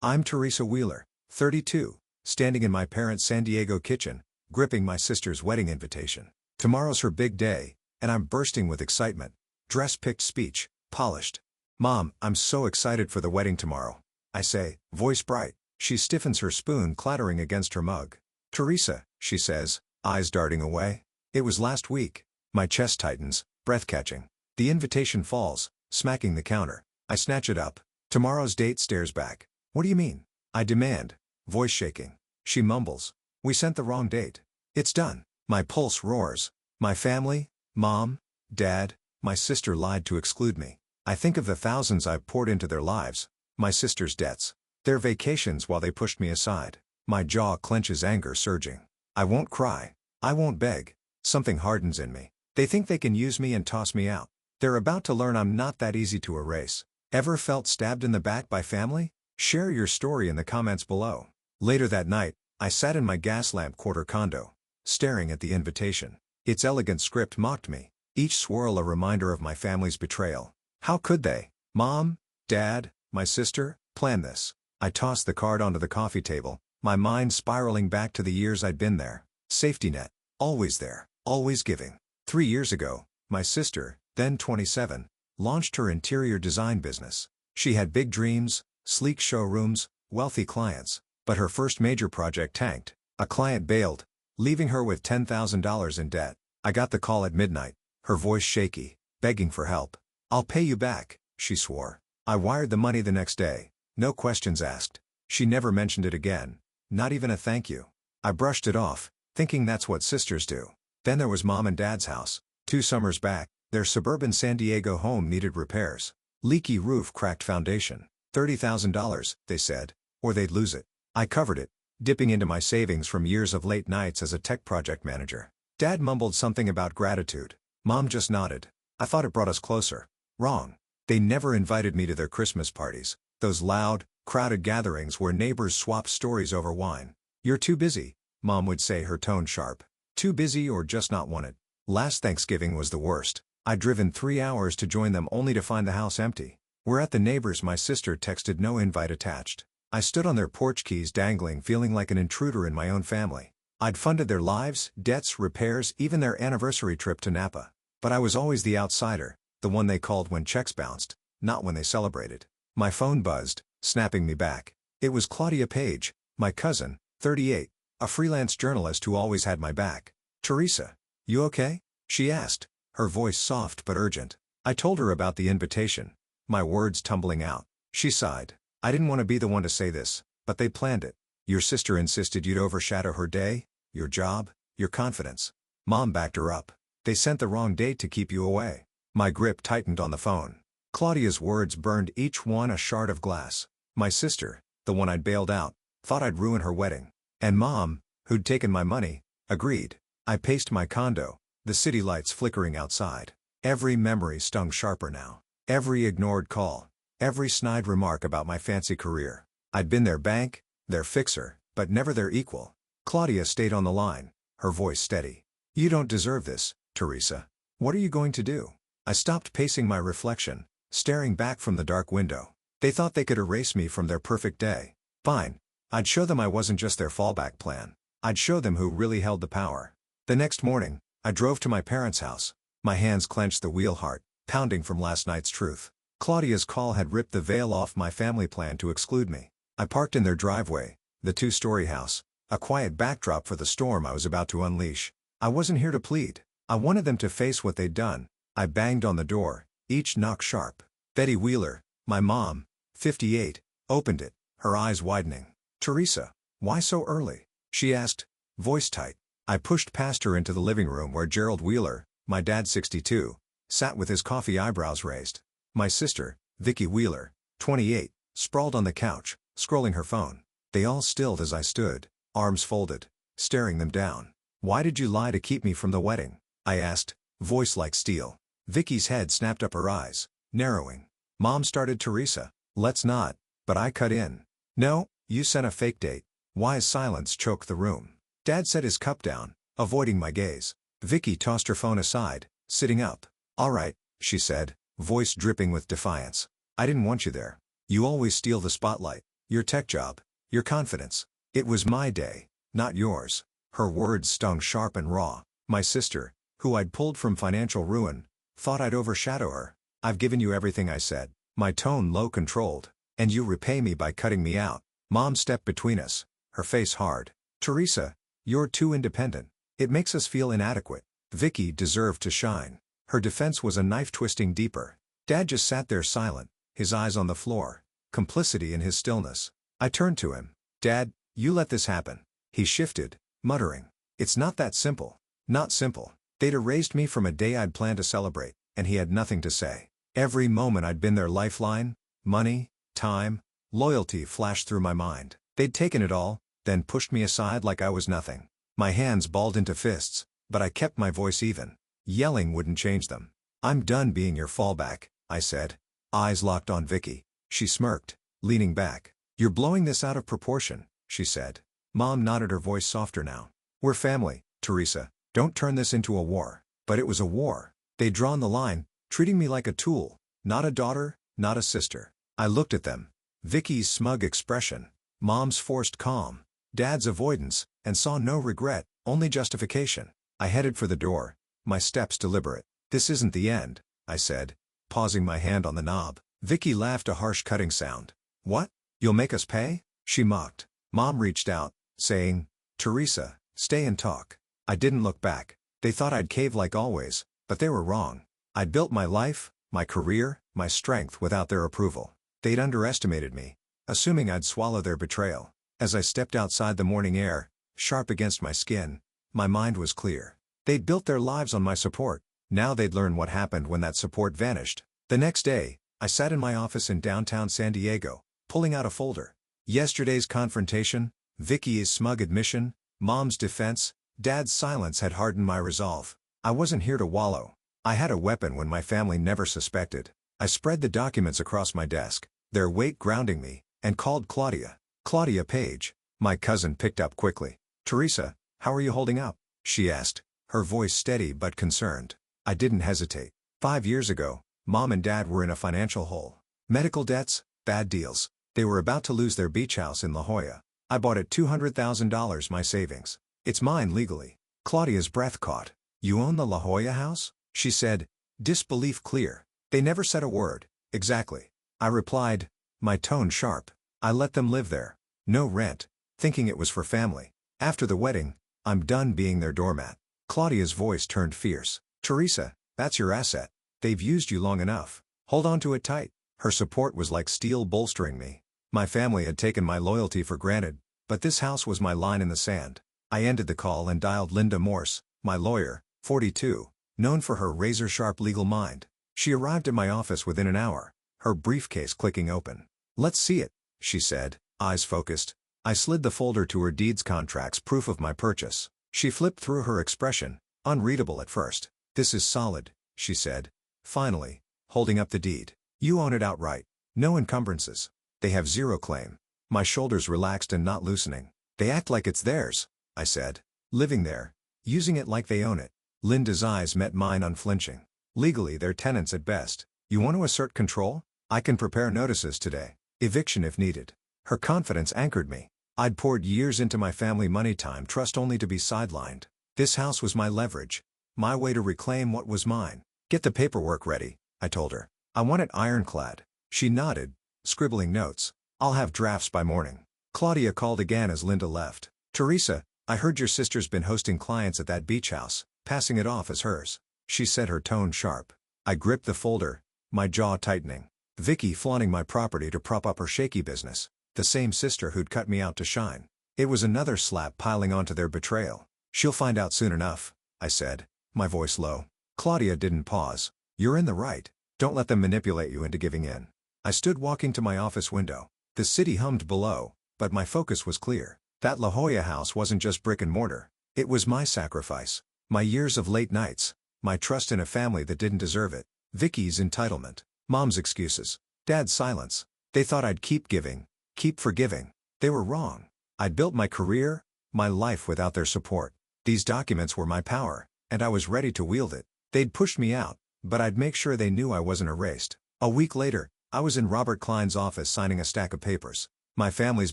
I'm Teresa Wheeler, 32, standing in my parents' San Diego kitchen, gripping my sister's wedding invitation. Tomorrow's her big day, and I'm bursting with excitement. Dress picked, speech polished. Mom, I'm so excited for the wedding tomorrow, I say, voice bright. She stiffens her spoon, clattering against her mug. Teresa, she says, eyes darting away. It was last week. My chest tightens, breath catching. The invitation falls, smacking the counter. I snatch it up. Tomorrow's date stares back. What do you mean? I demand, voice shaking. She mumbles. We sent the wrong date. It's done. My pulse roars. My family, Mom, Dad, my sister lied to exclude me. I think of the thousands I've poured into their lives, my sister's debts, their vacations while they pushed me aside. My jaw clenches, anger surging. I won't cry. I won't beg. Something hardens in me. They think they can use me and toss me out. They're about to learn I'm not that easy to erase. Ever felt stabbed in the back by family? Share your story in the comments below. Later that night, I sat in my gas lamp quarter condo, staring at the invitation. Its elegant script mocked me, each swirl a reminder of my family's betrayal. How could they, Mom, Dad, my sister, plan this? I tossed the card onto the coffee table, my mind spiraling back to the years I'd been there. Safety net, always there, always giving. 3 years ago, my sister, then 27, launched her interior design business. She had big dreams, sleek showrooms, wealthy clients, but her first major project tanked. A client bailed, leaving her with $10,000 in debt. I got the call at midnight, her voice shaky, begging for help. I'll pay you back, she swore. I wired the money the next day, no questions asked. She never mentioned it again, not even a thank you. I brushed it off, thinking that's what sisters do. Then there was Mom and Dad's house. 2 summers back, their suburban San Diego home needed repairs. Leaky roof, cracked foundation. $30,000, they said, or they'd lose it. I covered it, dipping into my savings from years of late nights as a tech project manager. Dad mumbled something about gratitude. Mom just nodded. I thought it brought us closer. Wrong. They never invited me to their Christmas parties, those loud, crowded gatherings where neighbors swapped stories over wine. You're too busy, Mom would say, her tone sharp. Too busy or just not wanted. Last Thanksgiving was the worst. I'd driven 3 hours to join them only to find the house empty. We're at the neighbors, my sister texted, no invite attached. I stood on their porch, keys dangling, feeling like an intruder in my own family. I'd funded their lives, debts, repairs, even their anniversary trip to Napa. But I was always the outsider, the one they called when checks bounced, not when they celebrated. My phone buzzed, snapping me back. It was Claudia Page, my cousin, 38, a freelance journalist who always had my back. Teresa, you okay? She asked, her voice soft but urgent. I told her about the invitation, my words tumbling out. She sighed. I didn't want to be the one to say this, but they planned it. Your sister insisted you'd overshadow her day, your job, your confidence. Mom backed her up. They sent the wrong date to keep you away. My grip tightened on the phone. Claudia's words burned, each one a shard of glass. My sister, the one I'd bailed out, thought I'd ruin her wedding. And Mom, who'd taken my money, agreed. I paced my condo, the city lights flickering outside. Every memory stung sharper now. Every ignored call. Every snide remark about my fancy career. I'd been their bank, their fixer, but never their equal. Claudia stayed on the line, her voice steady. You don't deserve this, Teresa. What are you going to do? I stopped pacing my reflection, staring back from the dark window. They thought they could erase me from their perfect day. Fine. I'd show them I wasn't just their fallback plan. I'd show them who really held the power. The next morning, I drove to my parents' house. My hands clenched, the wheel heart pounding from last night's truth. Claudia's call had ripped the veil off my family plan to exclude me. I parked in their driveway, the 2-story house, a quiet backdrop for the storm I was about to unleash. I wasn't here to plead. I wanted them to face what they'd done. I banged on the door, each knock sharp. Betty Wheeler, my mom, 58, opened it, her eyes widening. Teresa, why so early? She asked, voice tight. I pushed past her into the living room where Gerald Wheeler, my dad, 62, sat with his coffee eyebrows raised. My sister, Vicky Wheeler, 28, sprawled on the couch, scrolling her phone. They all stilled as I stood, arms folded, staring them down. Why did you lie to keep me from the wedding? I asked, voice like steel. Vicky's head snapped up, her eyes narrowing. Mom started, Teresa, let's not, but I cut in. No, you sent a fake date. Wise silence choked the room. Dad set his cup down, avoiding my gaze. Vicky tossed her phone aside, sitting up. All right, she said, voice dripping with defiance. I didn't want you there. You always steal the spotlight. your tech job, your confidence. It was my day, not yours. Her words stung sharp and raw. My sister, who I'd pulled from financial ruin, thought I'd overshadow her. I've given you everything, I said, my tone low controlled, and you repay me by cutting me out. Mom stepped between us, her face hard. Teresa, you're too independent. It makes us feel inadequate. Vicky deserved to shine. Her defense was a knife twisting deeper. Dad just sat there silent, his eyes on the floor, complicity in his stillness. I turned to him. Dad, you let this happen. He shifted, muttering. It's not that simple. Not simple. They'd erased me from a day I'd planned to celebrate, and he had nothing to say. Every moment I'd been their lifeline, money, time, loyalty flashed through my mind. They'd taken it all, then pushed me aside like I was nothing. My hands balled into fists, but I kept my voice even. Yelling wouldn't change them. I'm done being your fallback, I said. Eyes locked on Vicky. She smirked, leaning back. You're blowing this out of proportion, she said. Mom nodded, her voice softer now. We're family, Teresa. Don't turn this into a war. But it was a war. They'd drawn the line, treating me like a tool, not a daughter, not a sister. I looked at them. Vicky's smug expression, Mom's forced calm, Dad's avoidance, and saw no regret, only justification. I headed for the door, my steps deliberate. This isn't the end, I said, pausing my hand on the knob. Vicky laughed, a harsh cutting sound. What? You'll make us pay? She mocked. Mom reached out, saying, Teresa, stay and talk. I didn't look back. They thought I'd cave like always, but they were wrong. I'd built my life, my career, my strength without their approval. They'd underestimated me, assuming I'd swallow their betrayal. As I stepped outside, the morning air, sharp against my skin, my mind was clear. They'd built their lives on my support. Now they'd learn what happened when that support vanished. The next day, I sat in my office in downtown San Diego, pulling out a folder. Yesterday's confrontation, Vicky's smug admission, Mom's defense, Dad's silence had hardened my resolve. I wasn't here to wallow. I had a weapon when my family never suspected. I spread the documents across my desk, their weight grounding me, and called Claudia. Claudia Page. My cousin picked up quickly. Teresa, how are you holding up? She asked, her voice steady but concerned. I didn't hesitate. 5 years ago, Mom and Dad were in a financial hole. Medical debts, bad deals. They were about to lose their beach house in La Jolla. I bought it $200,000, my savings. It's mine legally. Claudia's breath caught. You own the La Jolla house? She said, disbelief clear. They never said a word. Exactly. I replied, my tone sharp. I let them live there. No rent, thinking it was for family. After the wedding, I'm done being their doormat. Claudia's voice turned fierce. Teresa, that's your asset. They've used you long enough. Hold on to it tight. Her support was like steel bolstering me. My family had taken my loyalty for granted, but this house was my line in the sand. I ended the call and dialed Linda Morse, my lawyer, 42, known for her razor-sharp legal mind. She arrived at my office within an hour, her briefcase clicking open. Let's see it, she said, eyes focused. I slid the folder to her deeds, contracts, proof of my purchase. She flipped through, her expression, unreadable at first. This is solid, she said, finally, holding up the deed. You own it outright. No encumbrances. They have zero claim. My shoulders relaxed and not loosening. They act like it's theirs, I said. Living there, using it like they own it. Linda's eyes met mine unflinching. Legally, they're tenants at best. You want to assert control? I can prepare notices today. Eviction if needed. Her confidence anchored me. I'd poured years into my family, money, time, trust, only to be sidelined. This house was my leverage. My way to reclaim what was mine. Get the paperwork ready, I told her. I want it ironclad. She nodded, scribbling notes. I'll have drafts by morning. Claudia called again as Linda left. Teresa, I heard your sister's been hosting clients at that beach house, passing it off as hers. She said, her tone sharp. I gripped the folder, my jaw tightening. Vicky flaunting my property to prop up her shaky business. The same sister who'd cut me out to shine. It was another slap piling onto their betrayal. She'll find out soon enough, I said, my voice low. Claudia didn't pause. You're in the right. Don't let them manipulate you into giving in. I stood walking to my office window. The city hummed below, but my focus was clear. That La Jolla house wasn't just brick and mortar. It was my sacrifice. My years of late nights. My trust in a family that didn't deserve it. Vicky's entitlement. Mom's excuses. Dad's silence. They thought I'd keep giving, keep forgiving. They were wrong. I'd built my career, my life without their support. These documents were my power, and I was ready to wield it. They'd pushed me out, but I'd make sure they knew I wasn't erased. A week later, I was in Robert Klein's office signing a stack of papers. My family's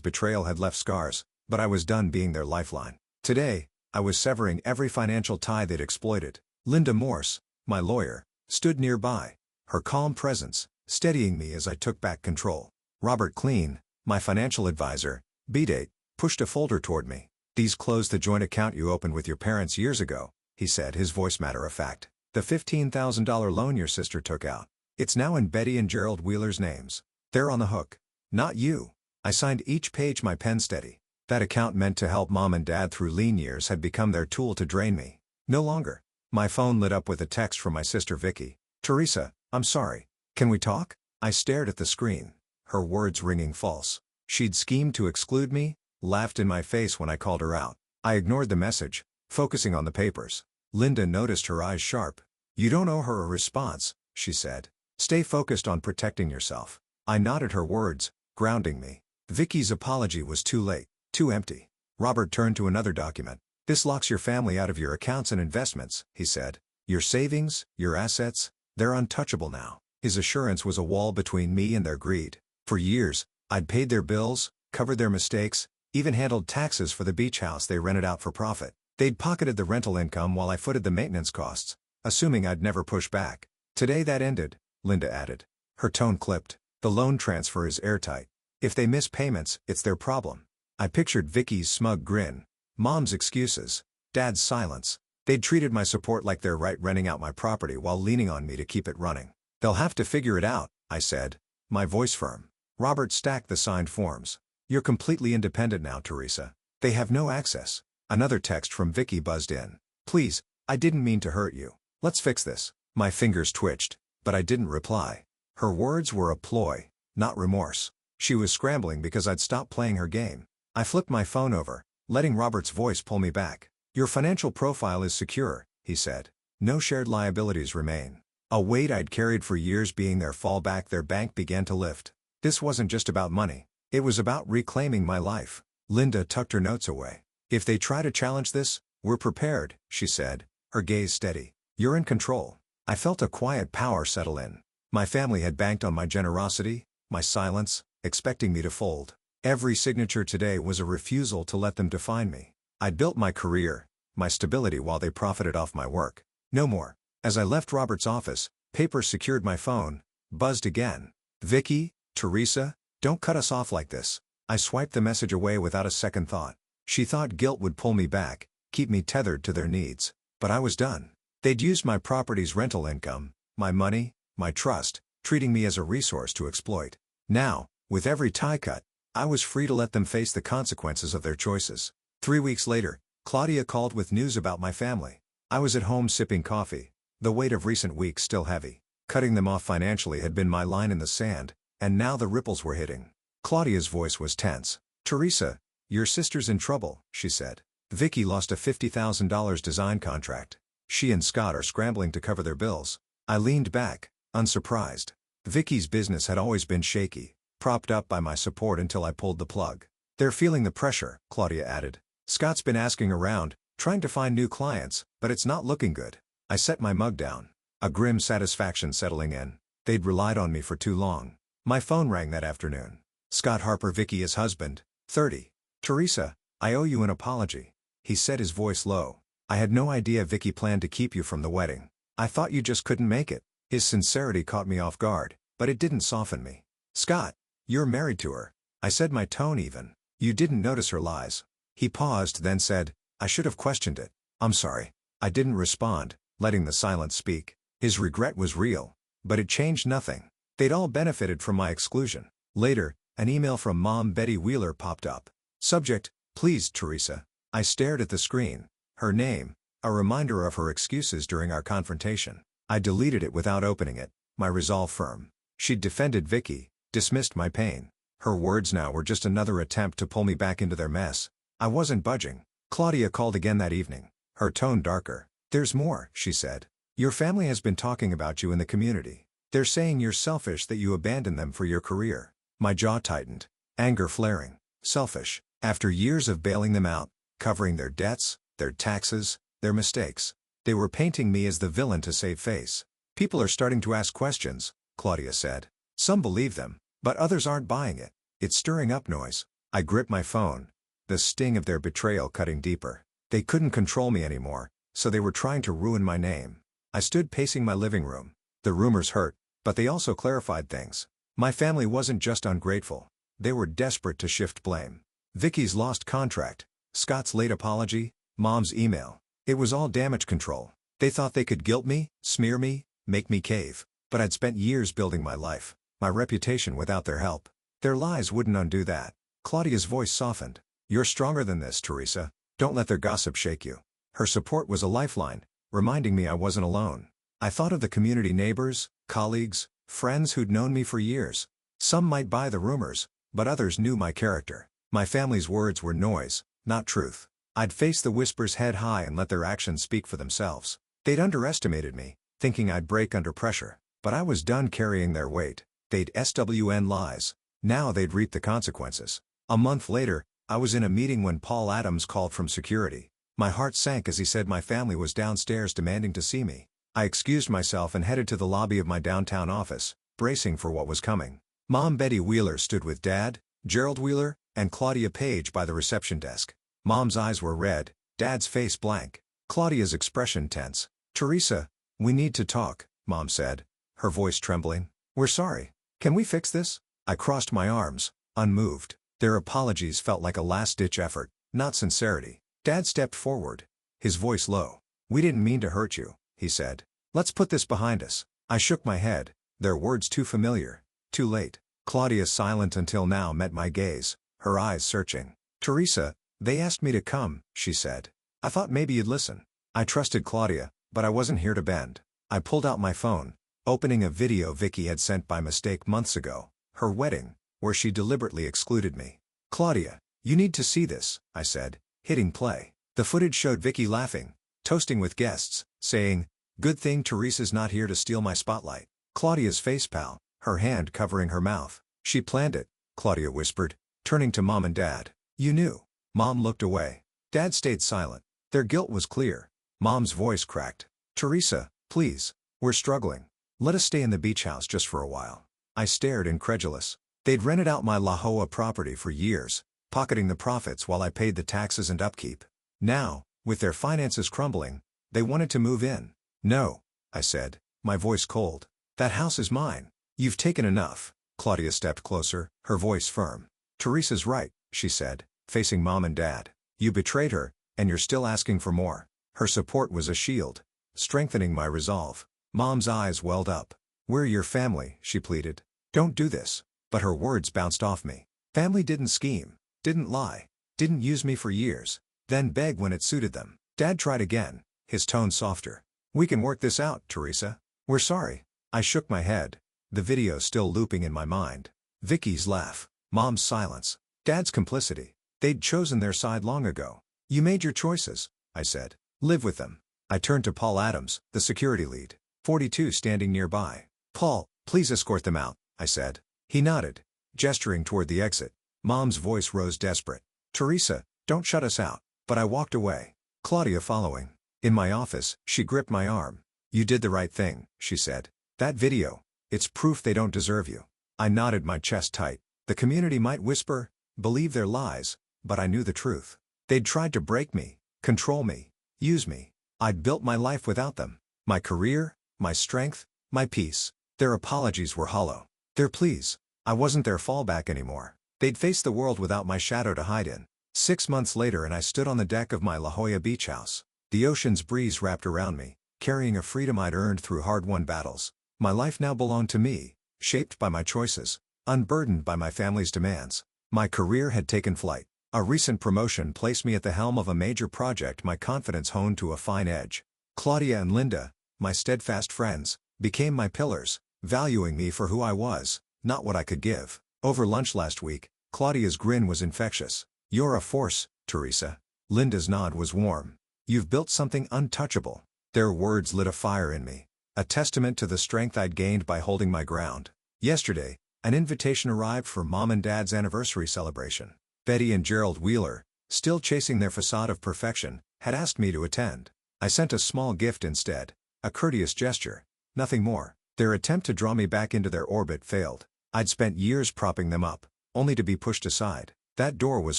betrayal had left scars, but I was done being their lifeline. Today, I was severing every financial tie they'd exploited. Linda Morse, my lawyer, stood nearby, her calm presence steadying me as I took back control. Robert Clean, my financial advisor, B-Date, pushed a folder toward me. "These close the joint account you opened with your parents years ago," he said, his voice matter-of-fact. "The $15,000 loan your sister took out. It's now in Betty and Gerald Wheeler's names. They're on the hook. Not you." I signed each page, my pen steady. That account meant to help Mom and Dad through lean years had become their tool to drain me. No longer. My phone lit up with a text from my sister Vicky. "Teresa, I'm sorry. Can we talk?" I stared at the screen, her words ringing false. She'd schemed to exclude me, laughed in my face when I called her out. I ignored the message, focusing on the papers. Linda noticed, her eyes sharp. "You don't owe her a response," she said. "Stay focused on protecting yourself." I nodded, her words grounding me. Vicky's apology was too late, too empty. Robert turned to another document. "This locks your family out of your accounts and investments," he said. "Your savings, your assets, they're untouchable now." His assurance was a wall between me and their greed. For years, I'd paid their bills, covered their mistakes, even handled taxes for the beach house they rented out for profit. They'd pocketed the rental income while I footed the maintenance costs, assuming I'd never push back. "Today that ended," Linda added. Her tone clipped. "The loan transfer is airtight. If they miss payments, it's their problem." I pictured Vicky's smug grin, Mom's excuses, Dad's silence. They'd treated my support like their right, renting out my property while leaning on me to keep it running. "They'll have to figure it out," I said, my voice firm. Robert stacked the signed forms. "You're completely independent now, Teresa. They have no access." Another text from Vicky buzzed in. "Please, I didn't mean to hurt you. Let's fix this." My fingers twitched, but I didn't reply. Her words were a ploy, not remorse. She was scrambling because I'd stopped playing her game. I flipped my phone over, letting Robert's voice pull me back. "Your financial profile is secure," he said. "No shared liabilities remain." A weight I'd carried for years being their fallback, their bank began to lift. This wasn't just about money. It was about reclaiming my life. Linda tucked her notes away. "If they try to challenge this, we're prepared," she said, her gaze steady. "You're in control." I felt a quiet power settle in. My family had banked on my generosity, my silence, expecting me to fold. Every signature today was a refusal to let them define me. I'd built my career, my stability, while they profited off my work. No more. As I left Robert's office, papers secured my phone, buzzed again. "Vicky, Teresa, don't cut us off like this." I swiped the message away without a second thought. She thought guilt would pull me back, keep me tethered to their needs. But I was done. They'd used my property's rental income, my money, my trust, treating me as a resource to exploit. Now, with every tie cut, I was free to let them face the consequences of their choices. 3 weeks later, Claudia called with news about my family. I was at home sipping coffee, the weight of recent weeks still heavy. Cutting them off financially had been my line in the sand, and now the ripples were hitting. Claudia's voice was tense. "Teresa, your sister's in trouble," she said. "Vicky lost a $50,000 design contract. She and Scott are scrambling to cover their bills." I leaned back, unsurprised. Vicky's business had always been shaky, propped up by my support until I pulled the plug. "They're feeling the pressure," Claudia added. "Scott's been asking around, trying to find new clients, but it's not looking good." I set my mug down, a grim satisfaction settling in. They'd relied on me for too long. My phone rang that afternoon. Scott Harper, Vicky's husband, 30. "Teresa, I owe you an apology," he said, his voice low. "I had no idea Vicky planned to keep you from the wedding. I thought you just couldn't make it." His sincerity caught me off guard, but it didn't soften me. "Scott, you're married to her," I said, my tone even. "You didn't notice her lies." He paused, then said, "I should have questioned it. I'm sorry." I didn't respond, letting the silence speak. His regret was real, but it changed nothing. They'd all benefited from my exclusion. Later, an email from Mom Betty Wheeler popped up. Subject: "Please, Teresa." I stared at the screen. Her name, a reminder of her excuses during our confrontation. I deleted it without opening it, my resolve firm. She'd defended Vicky, dismissed my pain. Her words now were just another attempt to pull me back into their mess. I wasn't budging. Claudia called again that evening, her tone darker. "There's more," she said. "Your family has been talking about you in the community. They're saying you're selfish, that you abandoned them for your career." My jaw tightened, anger flaring. Selfish. After years of bailing them out, covering their debts, their taxes, their mistakes. They were painting me as the villain to save face. "People are starting to ask questions," Claudia said. "Some believe them, but others aren't buying it." It's stirring up noise. I grip my phone. The sting of their betrayal cutting deeper. They couldn't control me anymore, so they were trying to ruin my name. I stood pacing my living room. The rumors hurt, but they also clarified things. My family wasn't just ungrateful. They were desperate to shift blame. Vicky's lost contract, Scott's late apology, Mom's email. It was all damage control. They thought they could guilt me, smear me, make me cave. But I'd spent years building my life, my reputation without their help. Their lies wouldn't undo that. Claudia's voice softened. You're stronger than this, Teresa. Don't let their gossip shake you. Her support was a lifeline, reminding me I wasn't alone. I thought of the community neighbors, colleagues, friends who'd known me for years. Some might buy the rumors, but others knew my character. My family's words were noise, not truth. I'd face the whispers head high and let their actions speak for themselves. They'd underestimated me, thinking I'd break under pressure. But I was done carrying their weight. They'd SWN lies. Now they'd reap the consequences. A month later, I was in a meeting when Paul Adams called from security. My heart sank as he said my family was downstairs demanding to see me. I excused myself and headed to the lobby of my downtown office, bracing for what was coming. Mom Betty Wheeler stood with Dad, Gerald Wheeler, and Claudia Page by the reception desk. Mom's eyes were red, Dad's face blank, Claudia's expression tense. Teresa, we need to talk, Mom said, her voice trembling. We're sorry. Can we fix this? I crossed my arms, unmoved. Their apologies felt like a last-ditch effort, not sincerity. Dad stepped forward, his voice low. We didn't mean to hurt you, he said. Let's put this behind us. I shook my head, their words too familiar. Too late. Claudia, silent until now, met my gaze, her eyes searching. Teresa, they asked me to come, she said. I thought maybe you'd listen. I trusted Claudia, but I wasn't here to bend. I pulled out my phone, opening a video Vicky had sent by mistake months ago, her wedding, where she deliberately excluded me. Claudia, you need to see this, I said, hitting play. The footage showed Vicky laughing, toasting with guests, saying, good thing Teresa's not here to steal my spotlight. Claudia's face pal, her hand covering her mouth. She planned it, Claudia whispered, turning to Mom and Dad. You knew. Mom looked away. Dad stayed silent. Their guilt was clear. Mom's voice cracked. Teresa, please, we're struggling. Let us stay in the beach house just for a while. I stared incredulous. They'd rented out my La Jolla property for years, pocketing the profits while I paid the taxes and upkeep. Now, with their finances crumbling, they wanted to move in. No, I said, my voice cold. That house is mine. You've taken enough. Claudia stepped closer, her voice firm. Teresa's right, she said, facing Mom and Dad. You betrayed her, and you're still asking for more. Her support was a shield, strengthening my resolve. Mom's eyes welled up. We're your family, she pleaded. Don't do this. But her words bounced off me. Family didn't scheme, didn't lie, didn't use me for years, then beg when it suited them. Dad tried again, his tone softer. We can work this out, Teresa. We're sorry. I shook my head, the video still looping in my mind. Vicky's laugh, Mom's silence, Dad's complicity. They'd chosen their side long ago. You made your choices, I said. Live with them. I turned to Paul Adams, the security lead, 42, standing nearby. Paul, please escort them out, I said. He nodded, gesturing toward the exit. Mom's voice rose desperate. Teresa, don't shut us out. But I walked away, Claudia following. In my office, she gripped my arm. You did the right thing, she said. That video, it's proof they don't deserve you. I nodded, my chest tight. The community might whisper, believe their lies, but I knew the truth. They'd tried to break me, control me, use me. I'd built my life without them. My career, my strength, my peace. Their apologies were hollow. Their pleas, I wasn't their fallback anymore. They'd faced the world without my shadow to hide in. 6 months later and I stood on the deck of my La Jolla beach house. The ocean's breeze wrapped around me, carrying a freedom I'd earned through hard-won battles. My life now belonged to me, shaped by my choices, unburdened by my family's demands. My career had taken flight. A recent promotion placed me at the helm of a major project, my confidence honed to a fine edge. Claudia and Linda, my steadfast friends, became my pillars, valuing me for who I was, not what I could give. Over lunch last week, Claudia's grin was infectious. You're a force, Teresa. Linda's nod was warm. You've built something untouchable. Their words lit a fire in me, a testament to the strength I'd gained by holding my ground. Yesterday, an invitation arrived for Mom and Dad's anniversary celebration. Betty and Gerald Wheeler, still chasing their facade of perfection, had asked me to attend. I sent a small gift instead, a courteous gesture, nothing more. Their attempt to draw me back into their orbit failed. I'd spent years propping them up, only to be pushed aside. That door was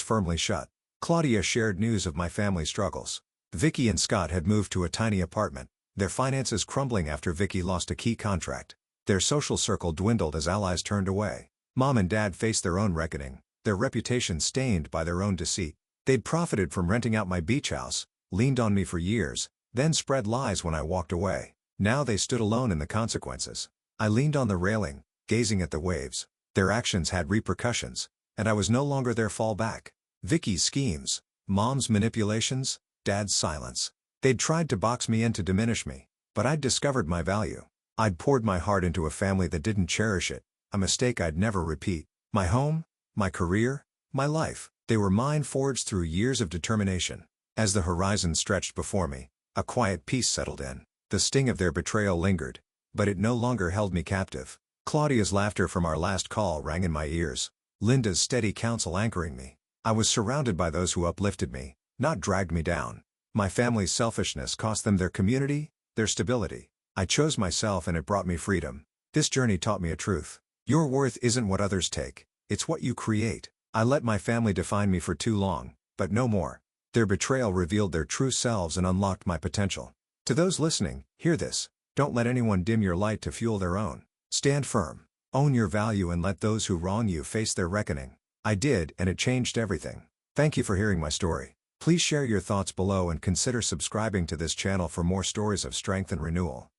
firmly shut. Claudia shared news of my family struggles. Vicky and Scott had moved to a tiny apartment, their finances crumbling after Vicky lost a key contract. Their social circle dwindled as allies turned away. Mom and Dad faced their own reckoning, their reputation stained by their own deceit. They'd profited from renting out my beach house, leaned on me for years, then spread lies when I walked away. Now they stood alone in the consequences. I leaned on the railing, gazing at the waves. Their actions had repercussions, and I was no longer their fallback. Vicky's schemes, Mom's manipulations, Dad's silence. They'd tried to box me in to diminish me, but I'd discovered my value. I'd poured my heart into a family that didn't cherish it, a mistake I'd never repeat. My home, my career, my life, they were mine forged through years of determination. As the horizon stretched before me, a quiet peace settled in. The sting of their betrayal lingered, but it no longer held me captive. Claudia's laughter from our last call rang in my ears, Linda's steady counsel anchoring me. I was surrounded by those who uplifted me, not dragged me down. My family's selfishness cost them their community, their stability. I chose myself and it brought me freedom. This journey taught me a truth. Your worth isn't what others take, it's what you create. I let my family define me for too long, but no more. Their betrayal revealed their true selves and unlocked my potential. To those listening, hear this. Don't let anyone dim your light to fuel their own. Stand firm. Own your value and let those who wrong you face their reckoning. I did, and it changed everything. Thank you for hearing my story. Please share your thoughts below and consider subscribing to this channel for more stories of strength and renewal.